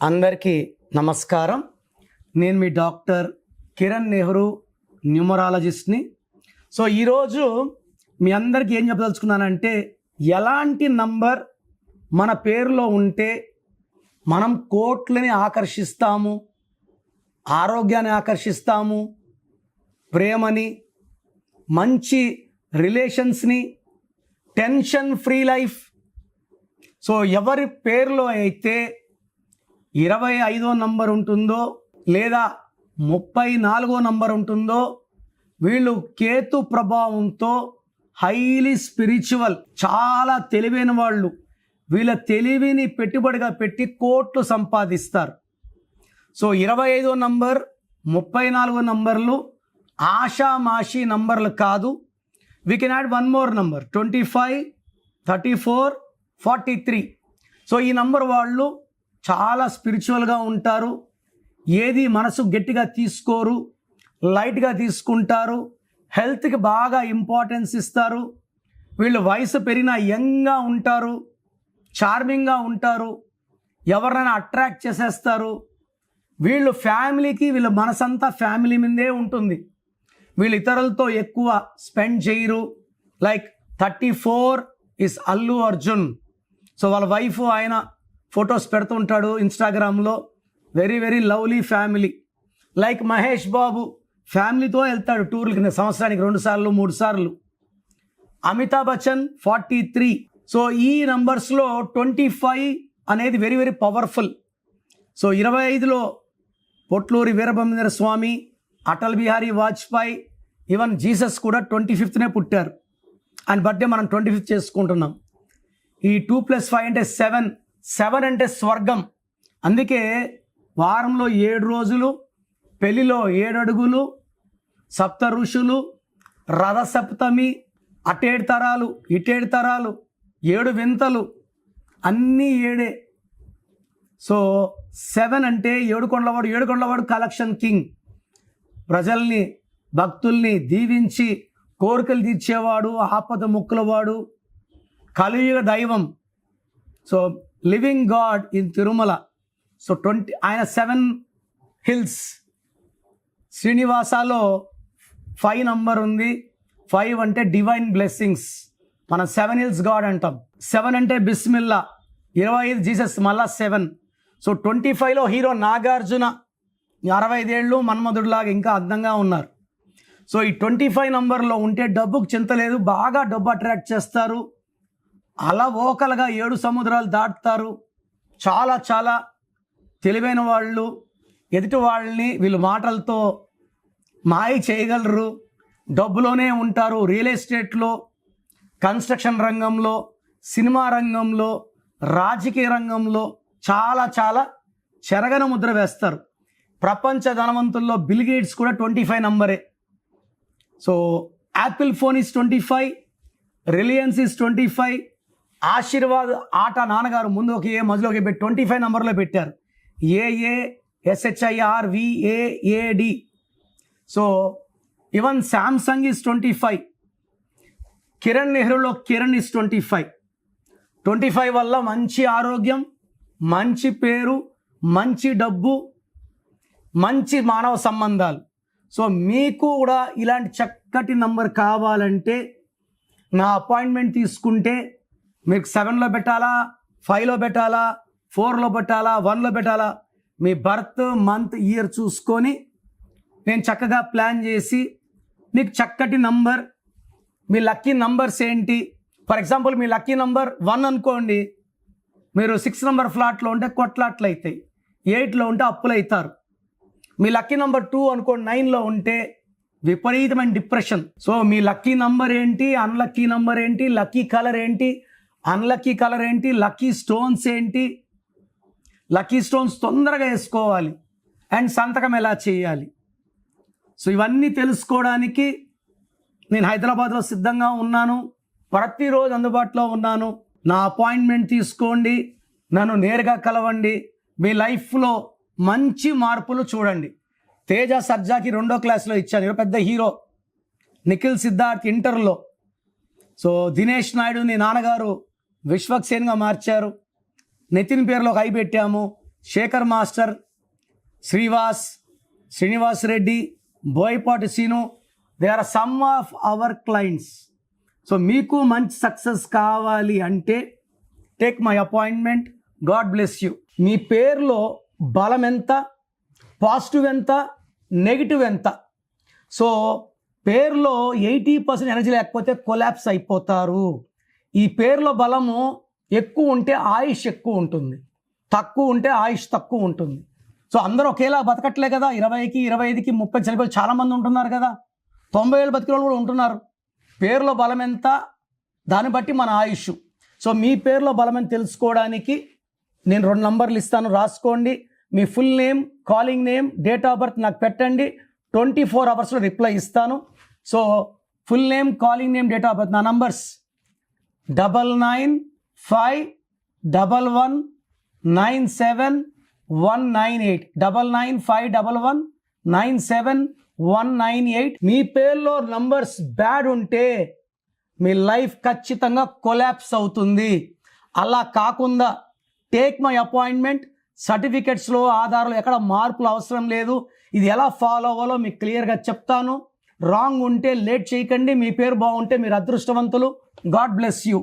అందరికీ నమస్కారం. నేను మీ డాక్టర్ కిరణ్ నెహ్రూ, న్యూమరాలజిస్ట్ని. సో ఈరోజు మీ అందరికీ ఏం చెప్పదలుచుకున్నానంటే, ఎలాంటి నంబర్ మన పేరులో ఉంటే మనం కోట్లని ఆకర్షిస్తాము, ఆరోగ్యాన్ని ఆకర్షిస్తాము, ప్రేమని, మంచి రిలేషన్స్ని, టెన్షన్ ఫ్రీ లైఫ్. సో ఎవరి పేరులో అయితే 25వ నంబర్ ఉంటుందో లేదా 34వ నంబర్ ఉంటుందో వీళ్ళు కేతు ప్రభావంతో హైలీ స్పిరిచువల్, చాలా తెలివైన వాళ్ళు. వీళ్ళ తెలివిని పెట్టుబడిగా పెట్టి కోట్లు సంపాదిస్తారు. సో 25వ నంబర్, 34వ నంబర్లు ఆషామాషి నంబర్లు కాదు. We can add one more number 25, 34, 43. So ఈ నంబర్ వాళ్ళు చాలా స్పిరిచువల్గా ఉంటారు. ఏది మనసు గట్టిగా తీసుకోరు, లైట్గా తీసుకుంటారు. హెల్త్కి బాగా ఇంపార్టెన్స్ ఇస్తారు. వీళ్ళు వయసు పెరిగినా యంగ్గా ఉంటారు, చార్మింగ్గా ఉంటారు, ఎవరినైనా అట్రాక్ట్ చేసేస్తారు. వీళ్ళు ఫ్యామిలీకి, వీళ్ళ మనసంతా ఫ్యామిలీ మీదే ఉంటుంది. వీళ్ళు ఇతరులతో ఎక్కువ స్పెండ్ చేయరు. Like 34 is Allu Arjun. So వాళ్ళ వైఫ్, ఆయన ఫొటోస్ పెడుతుంటాడు ఇన్స్టాగ్రామ్లో. Very very lovely family. Like Mahesh Babu ఫ్యామిలీతో వెళ్తాడు టూర్లకి, సంవత్సరానికి 2 సార్లు 3 సార్లు. అమితాబ్ బచ్చన్ 43. సో ఈ నంబర్స్లో 25 అనేది వెరీ వెరీ పవర్ఫుల్. సో 25లో పొట్లూరి వీరబ్రహ్మేంద్ర స్వామి, అటల్ బిహారీ వాజ్పేయి, ఈవెన్ జీసస్ కూడా 25నే పుట్టారు. ఆయన బర్త్డే మనం 25 చేసుకుంటున్నాం. ఈ 2+5 అంటే 7. 7 అంటే స్వర్గం. అందుకే వారంలో 7 రోజులు, పెళ్లిలో 7 అడుగులు, సప్త ఋషులు, రథసప్తమి, అటేడు తరాలు, ఇటేడు తరాలు, 7 వింతలు, అన్నీ 7. సో 7 అంటే 7 కొండలవాడు. 7 కొండలవాడు కలెక్షన్ కింగ్. ప్రజల్ని, భక్తుల్ని దీవించి కోరికలు తీర్చేవాడు, ఆపద ముక్కులవాడు, కలియుగ దైవం. So living God in Tirumala. So ఆయన 7 హిల్స్. శ్రీనివాసాలో 5 నంబర్ ఉంది. 5 అంటే డివైన్ బ్లెస్సింగ్స్. మనం 7 హిల్స్ గాడ్ అంటాం. 7 అంటే బిస్మిల్లా. 25 జీసస్, మళ్ళా 7. సో 25లో హీరో నాగార్జున 65 ఏళ్ళు మన్మధుడిలాగా ఇంకా అందంగా ఉన్నారు. సో ఈ 25 నంబర్లో ఉంటే డబ్బుకు చింత లేదు, బాగా డబ్బు అట్రాక్ట్ చేస్తారు. అలా ఓకలుగా 7 సముద్రాలు దాటుతారు. చాలా చాలా తెలివైన వాళ్ళు. ఎదుటి వాళ్ళని వీళ్ళు మాటలతో మాయ చేయగలరు. డబ్బులోనే ఉంటారు. రియల్ ఎస్టేట్లో, కన్స్ట్రక్షన్ రంగంలో, సినిమా రంగంలో, రాజకీయ రంగంలో చాలా చాలా చెరగన ముద్ర వేస్తారు. ప్రపంచ ధనవంతుల్లో బిల్ గేట్స్ కూడా 25 నంబరే. So Apple phone is 25, Reliance is 25, Aashirvaad ఆట నాన్నగారు ముందు ఒక ఏ మధ్యలోకి పెట్టి 25 నంబర్లో పెట్టారు. AASHIRVAAD. So even Samsung is 25. Kiran నెహ్రూలో కిరణ్ ఇస్ 25. 25 వల్ల మంచి ఆరోగ్యం, మంచి పేరు, మంచి డబ్బు, మంచి మానవ సంబంధాలు. సో మీకు కూడా ఇలాంటి చక్కటి నంబర్ కావాలంటే నా అపాయింట్మెంట్ తీసుకుంటే మీకు 7లో పెట్టాలా, 5లో పెట్టాలా, 4లో పెట్టాలా, 1లో పెట్టాలా, మీ బర్త్, మంత్, ఇయర్ చూసుకొని నేను చక్కగా ప్లాన్ చేసి మీకు చక్కటి నంబర్, మీ లక్కీ నంబర్స్ ఏంటి. For example me lucky number 1 అనుకోండి, మీరు 6 నంబర్ ఫ్లాట్లో ఉంటే కొట్లాట్లు అవుతాయి, 8లో ఉంటే అప్పులు అవుతారు. మీ లక్కీ నంబర్ 2 అనుకోండి, 9లో ఉంటే విపరీతమైన డిప్రెషన్. సో మీ లక్కీ నంబర్ ఏంటి, అన్లక్కీ నంబర్ ఏంటి, లక్కీ కలర్ ఏంటి, అన్లక్కీ కలర్ ఏంటి, లక్కీ స్టోన్స్ ఏంటి, లక్కీ స్టోన్స్ తొందరగా వేసుకోవాలి, అండ్ సంతకం ఎలా చేయాలి. సో ఇవన్నీ తెలుసుకోవడానికి నేను హైదరాబాద్లో సిద్ధంగా ఉన్నాను. ప్రతిరోజు అందుబాటులో ఉన్నాను. నా అపాయింట్మెంట్ తీసుకోండి, నన్ను నేరుగా కలవండి. మీ లైఫ్లో మంచి మార్పులు చూడండి. తేజ సర్జాకి 2వ క్లాస్లో ఇచ్చాను, పెద్ద హీరో. నిఖిల్ సిద్ధార్థ్ ఇంటర్లో. సో దినేష్ నాయుడుని నాన్నగారు విశ్వక్సేన్గా మార్చారు. నితిన్ పేరులో ఒక ఐ పెట్టాము. Shekhar master, Srinivas Reddy, Boyapati Seenu, they are some of our clients. So మీకు మంచి సక్సెస్ కావాలి అంటే take my appointment. God bless you. మీ పేరులో బలం ఎంత, పాజిటివ్ ఎంత, నెగిటివ్ ఎంత. సో పేరులో 80% ఎనర్జీ లేకపోతే కొలాప్స్ అయిపోతారు. ఈ పేరులో బలము ఎక్కువ ఉంటే ఆయుష్ ఎక్కువ ఉంటుంది, తక్కువ ఉంటే ఆయుష్ తక్కువ ఉంటుంది. సో అందరూ ఒకేలా బతకట్లే కదా. 20కి 25కి 30 చనిపోయి చాలామంది ఉంటున్నారు కదా. 90 ఏళ్ళు బతికే వాళ్ళు కూడా ఉంటున్నారు. పేరులో బలం ఎంత, దాన్ని బట్టి మన ఆయుష్. సో మీ పేరులో బలం ఎంత తెలుసుకోవడానికి నేను 2 నంబర్లు ఇస్తాను, రాసుకోండి. మీ full name, calling name, date of birth నాకు పెట్టండి. 24 అవర్స్లో రిప్లై ఇస్తాను. So full name, calling name, date of birth. నా నంబర్స్ 9951119798, 9951119798. మీ పేరులో నంబర్స్ బ్యాడ్ ఉంటే మీ లైఫ్ ఖచ్చితంగా కొలాప్స్ అవుతుంది. అలా కాకుండా టేక్ మై అపాయింట్మెంట్. సర్టిఫికెట్స్లో, ఆధార్లో ఎక్కడ మార్పులు అవసరం లేదు. ఇది ఎలా ఫాలో అవ్వాలో మీకు క్లియర్గా చెప్తాను. రాంగ్ ఉంటే లేట్ చేయకండి. మీ పేరు బాగుంటే మీరు అదృష్టవంతులు. God bless you.